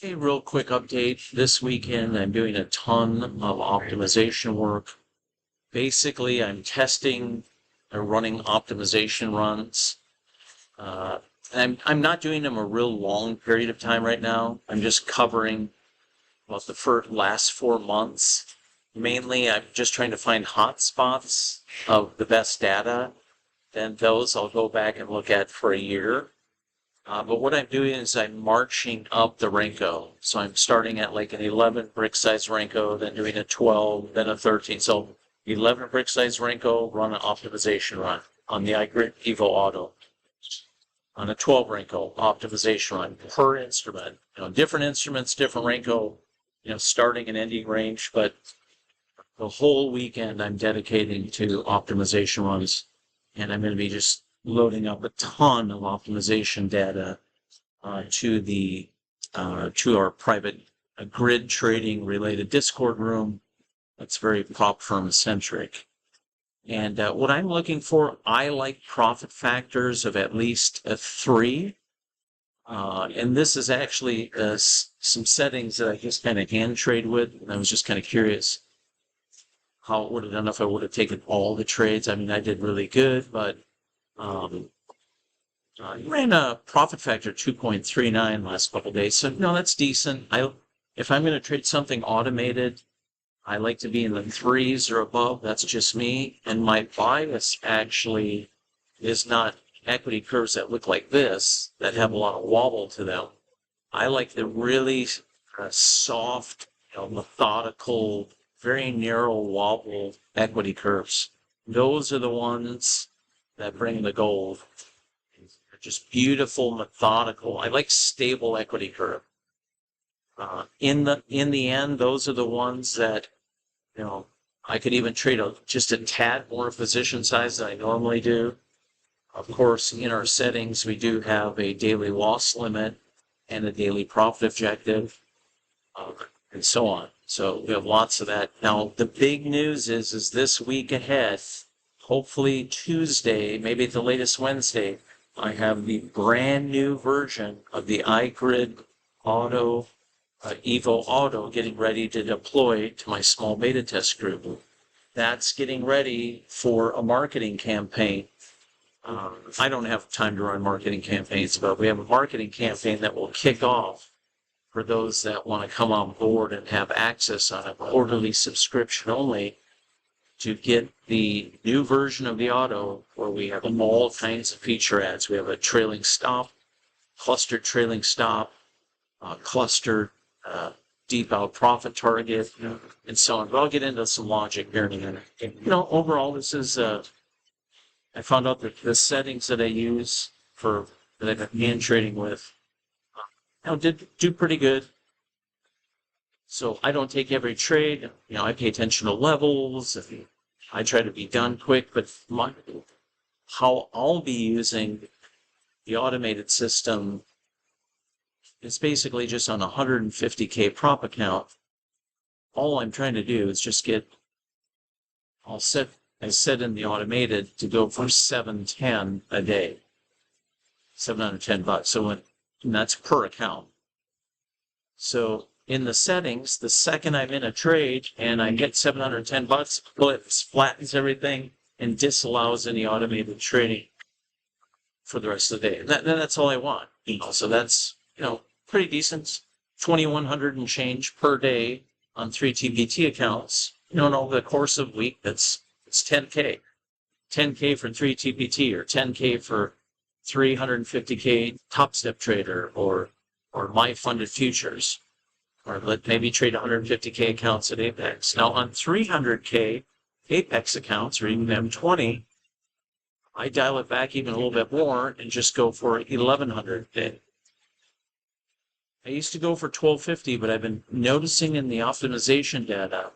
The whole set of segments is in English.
A real quick update. This weekend, I'm doing a ton of optimization work. Basically, I'm testing and running optimization runs. Uh, I'm not doing them a real long period of time right now. I'm just covering about the first last 4 months. Mainly, I'm just trying to find hotspots of the best data. Then those I'll go back and look at for a year. But what I'm doing is I'm marching up the Renko. So I'm starting at like an 11 brick size Renko, then doing a 12, then a 13. So 11 brick size Renko, run an optimization run on the iGrid Evo Auto. On a 12 Renko optimization run per instrument. Different instruments, different Renko, starting and ending range. But the whole weekend I'm dedicating to optimization runs. And I'm going to be just loading up a ton of optimization data to our private grid trading related Discord room. That's very prop firm centric. And what I'm looking for, I like profit factors of at least a 3. And this is actually some settings that I just kind of hand trade with. And I was just kind of curious how it would have done if I would have taken all the trades. I mean, I did really good, but I ran a profit factor 2.39 last couple days, so no, that's decent. If I'm going to trade something automated, I like to be in the 3s or above. That's just me, and my bias actually is not equity curves that look like this that have a lot of wobble to them. I like the really soft, methodical, very narrow wobble equity curves. Those are the ones that bring the gold. They're just beautiful, methodical. I like stable equity curve. In the end, those are the ones that I could even trade just a tad more position size than I normally do. Of course, in our settings, we do have a daily loss limit and a daily profit objective, and so on. So we have lots of that. Now, the big news is this week ahead, hopefully Tuesday, maybe at the latest Wednesday, I have the brand new version of the iGrid Auto, Evo Auto getting ready to deploy to my small beta test group. That's getting ready for a marketing campaign. I don't have time to run marketing campaigns, but we have a marketing campaign that will kick off for those that want to come on board and have access on a quarterly subscription only to get the new version of the auto where we have all kinds of feature ads. We have a trailing stop, clustered trailing stop, clustered deep out profit target, and so on. But I'll get into some logic here in a minute. Overall, this is, I found out that the settings that I use that I've been hand trading with, did do pretty good. So I don't take every trade. I pay attention to levels. I try to be done quick, but how I'll be using the automated system is basically just on a 150K prop account. All I'm trying to do is just I set in the automated to go for 710 a day, $710. So and that's per account. So in the settings, the second I'm in a trade and I get $710, it flattens everything and disallows any automated trading for the rest of the day. And that's all I want. So that's, pretty decent. 2,100 and change per day on 3 TPT accounts. Over the course of a week, it's 10K. 10K for 3 TPT or 10K for 350K Top Step Trader or my funded futures, or maybe trade 150K accounts at Apex. Now on 300K Apex accounts or even M20, I dial it back even a little bit more and just go for 1,100 a day. I used to go for 1,250, but I've been noticing in the optimization data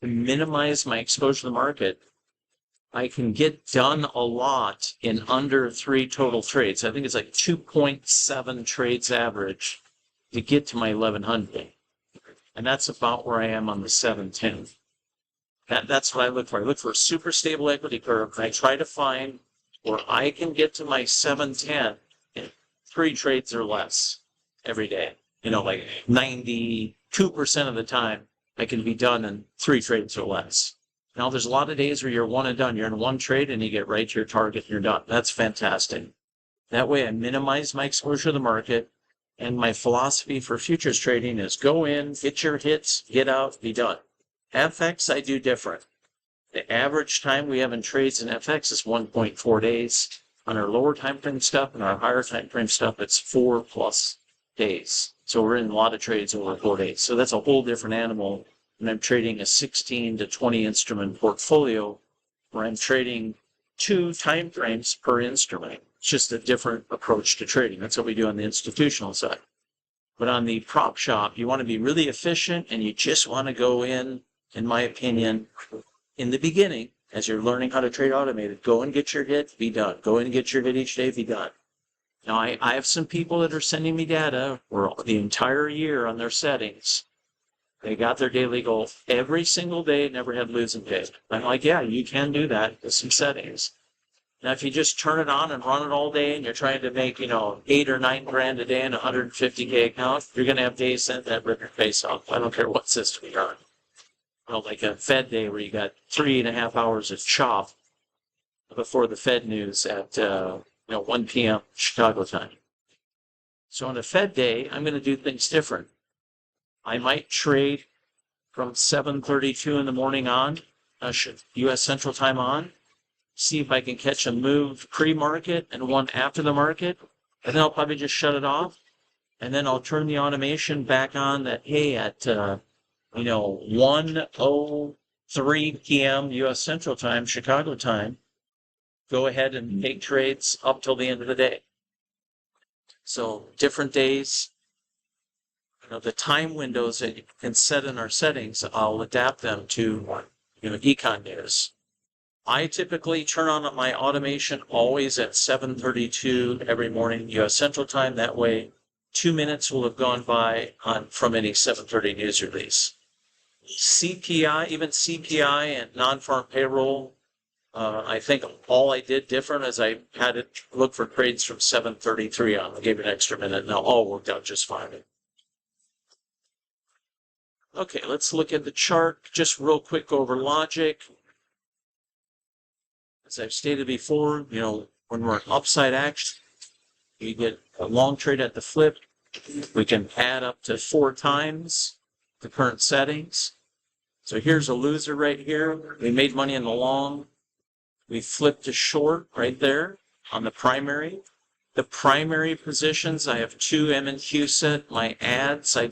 to minimize my exposure to the market, I can get done a lot in under 3 total trades. I think it's like 2.7 trades average to get to my 1,100. And that's about where I am on the 710. That's what I look for. I look for a super stable equity curve. I try to find where I can get to my 710 in 3 trades or less every day. like 92% of the time, I can be done in 3 trades or less. Now, there's a lot of days where you're one and done. You're in one trade and you get right to your target and you're done. That's fantastic. That way I minimize my exposure to the market. And my philosophy for futures trading is go in, get your hits, get out, be done. FX, I do different. The average time we have in trades in FX is 1.4 days. On our lower time frame stuff and our higher time frame stuff, it's 4+ days. So we're in a lot of trades over 4 days. So that's a whole different animal. And I'm trading a 16 to 20 instrument portfolio where I'm trading 2 time frames per instrument. It's just a different approach to trading. That's what we do on the institutional side. But on the prop shop, you want to be really efficient and you just want to go in my opinion, in the beginning, as you're learning how to trade automated, go and get your hit, be done. Go in and get your hit each day, be done. Now, I have some people that are sending me data for the entire year on their settings. They got their daily goal every single day, never had losing days. I'm like, yeah, you can do that with some settings. Now, if you just turn it on and run it all day and you're trying to make, 8 or 9 grand a day in a 150K account, you're going to have days that rip your face off. I don't care what system you're on. Like a Fed day where you got 3.5 hours of chop before the Fed news at 1 p.m. Chicago time. So on a Fed day, I'm going to do things different. I might trade from 7:32 in the morning on, U.S. Central Time on, see if I can catch a move pre-market and one after the market, and then I'll probably just shut it off, and then I'll turn the automation back on that, hey, at 1:03 p.m. U.S. Central Time, Chicago time, go ahead and make trades up till the end of the day. So different days, the time windows that you can set in our settings, I'll adapt them to, econ news. I typically turn on my automation always at 7:32 every morning, U.S. Central Time. That way, 2 minutes will have gone by from any 7:30 news release. CPI, even CPI and non-farm payroll, I think all I did different is I had it look for trades from 7:33 on. I gave it an extra minute, and it all worked out just fine. Okay, let's look at the chart. Just real quick over logic. As I've stated before, when we're in upside action, you get a long trade at the flip. We can add up to 4 times the current settings. So here's a loser right here. We made money in the long. We flipped to short right there on the primary. The primary positions, I have 2 M&Q set. My ads, I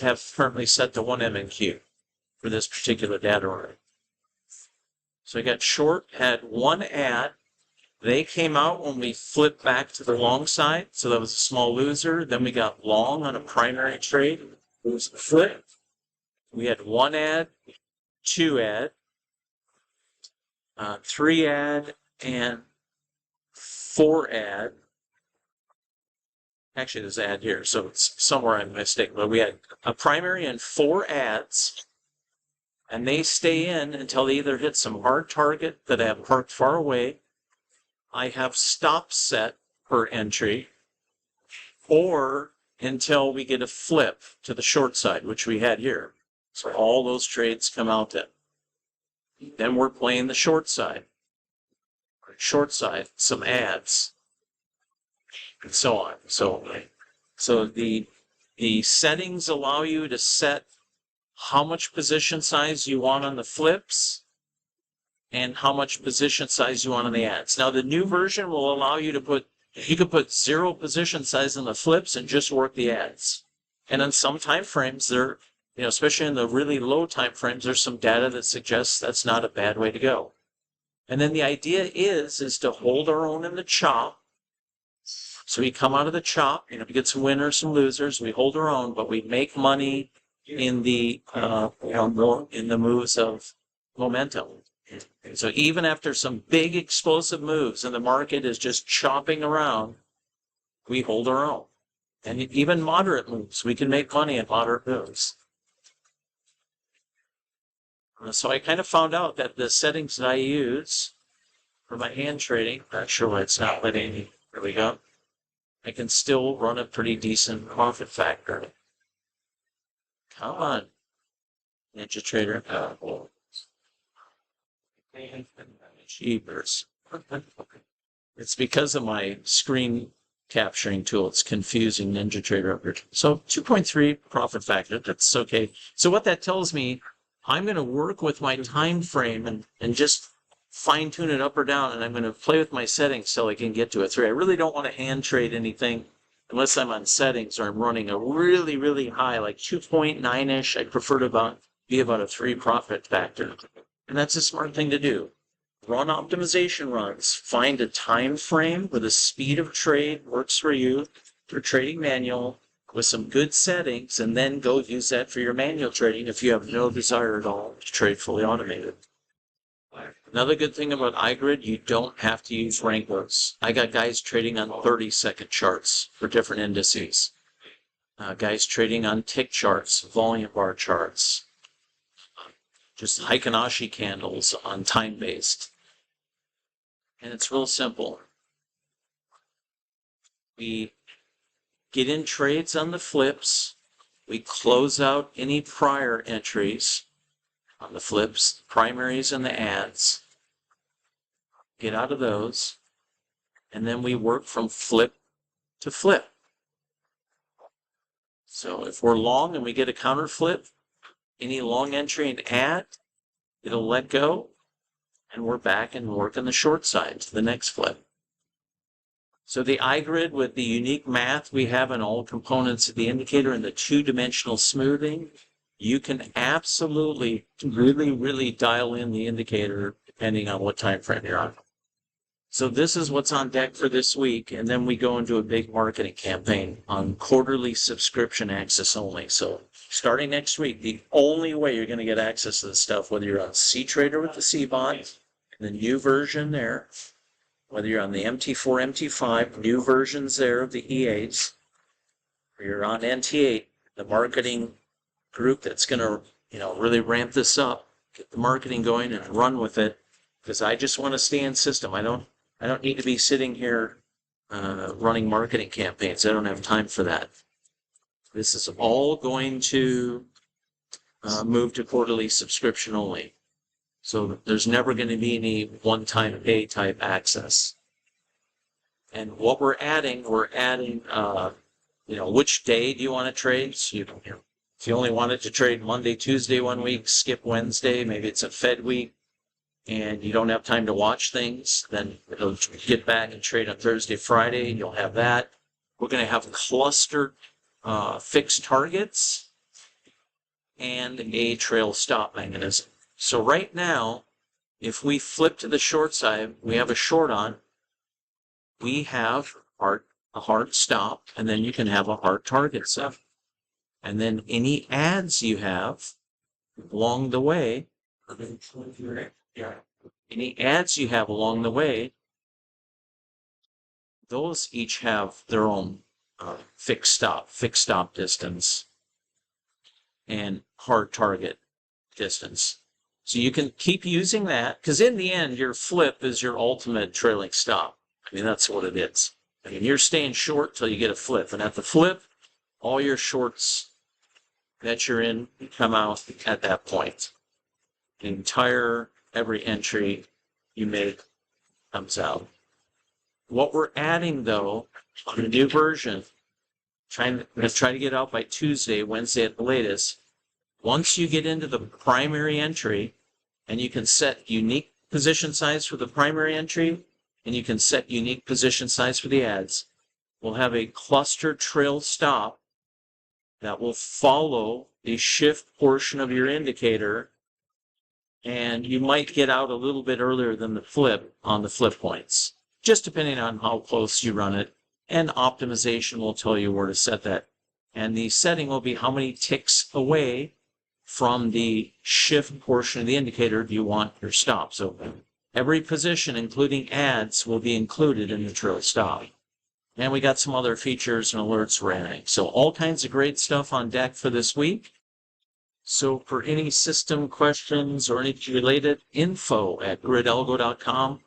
have currently set to 1 M&Q for this particular data order. So I got short, had 1 ad. They came out when we flipped back to the long side, so that was a small loser. Then we got long on a primary trade. It was a flip. We had 1 ad, 2 ad, 3 ad, and 4 ad. Actually, there's an ad here, so it's somewhere I'm mistaken. But we had a primary and 4 ads, and they stay in until they either hit some hard target that I have parked far away. I have stops set per entry, or until we get a flip to the short side, which we had here. So all those trades come out then. Then we're playing the short side. Short side, some ads, and so on. So the settings allow you to set how much position size you want on the flips and how much position size you want on the ads. Now the new version will allow you to put 0 position size on the flips and just work the ads. And on some time frames, there, especially in the really low time frames, there's some data that suggests that's not a bad way to go. And then the idea is to hold our own in the chop. So we come out of the chop, we get some winners, some losers, we hold our own, but we make money in the in the moves of momentum. So even after some big explosive moves and the market is just chopping around, we hold our own. And even moderate moves, we can make money in moderate moves. So I kind of found out that the settings that I use for my hand trading, not sure why it's not letting me, there we go. I can still run a pretty decent profit factor. Come on, NinjaTrader. Jeepers. It's because of my screen capturing tool. It's confusing NinjaTrader up here. So 2.3 profit factor, that's okay. So what that tells me, I'm going to work with my time frame and just fine tune it up or down, and I'm going to play with my settings till I can get to a 3. I really don't want to hand trade anything unless I'm on settings or I'm running a really, really high, like 2.9-ish. I prefer to be about a 3 profit factor. And that's a smart thing to do. Run optimization runs. Find a time frame where the speed of trade works for you for trading manual with some good settings, and then go use that for your manual trading if you have no desire at all to trade fully automated. Another good thing about iGrid, you don't have to use rankings. I got guys trading on 30-second charts for different indices. Guys trading on tick charts, volume bar charts. Just Heikin-Ashi candles on time-based. And it's real simple. We get in trades on the flips. We close out any prior entries on the flips, primaries, and the ads. Get out of those. And then we work from flip to flip. So if we're long and we get a counter flip, any long entry and add, it'll let go, and we're back and working the short side to the next flip. So the iGrid, with the unique math we have in all components of the indicator and the two-dimensional smoothing, you can absolutely really dial in the indicator depending on what time frame you're on. So this is what's on deck for this week, and then we go into a big marketing campaign on quarterly subscription access only. So starting next week, the only way you're going to get access to this stuff, whether you're on CTrader with the CBOT, the new version there, whether you're on the MT4, MT5, new versions there of the E8s, or you're on NT8, the marketing group that's going to, really ramp this up, get the marketing going and run with it, because I just want to stay in system. I don't need to be sitting here running marketing campaigns. I don't have time for that. This is all going to move to quarterly subscription only. So there's never going to be any one-time pay type access. And what we're adding, which day do you want to trade? So if you only wanted to trade Monday, Tuesday 1 week, skip Wednesday, maybe it's a Fed week, and you don't have time to watch things, then it'll get back and trade on Thursday, Friday, and you'll have that. We're going to have clustered fixed targets and a trail stop mechanism. So right now, if we flip to the short side, we have a short on, we have a hard stop, and then you can have a hard target set. And then any ads you have along the way, those each have their own fixed stop distance, and hard target distance. So you can keep using that, because in the end, your flip is your ultimate trailing stop. I mean, that's what it is. I mean, you're staying short till you get a flip. And at the flip, all your shorts that you're in come out at that point. Every entry you make comes out. What we're adding, though, on the new version, trying to get out by Tuesday, Wednesday at the latest, once you get into the primary entry, and you can set unique position size for the primary entry, and you can set unique position size for the ads, we'll have a cluster trail stop that will follow the shift portion of your indicator, and you might get out a little bit earlier than the flip on the flip points, just depending on how close you run it, and optimization will tell you where to set that. And the setting will be how many ticks away from the shift portion of the indicator do you want your stop. So every position, including ads, will be included in the trail stop. And we got some other features and alerts we're adding. So all kinds of great stuff on deck for this week. So for any system questions or anything related, info@gridalgo.com.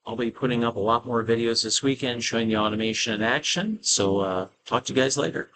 I'll be putting up a lot more videos this weekend showing the automation in action. So talk to you guys later.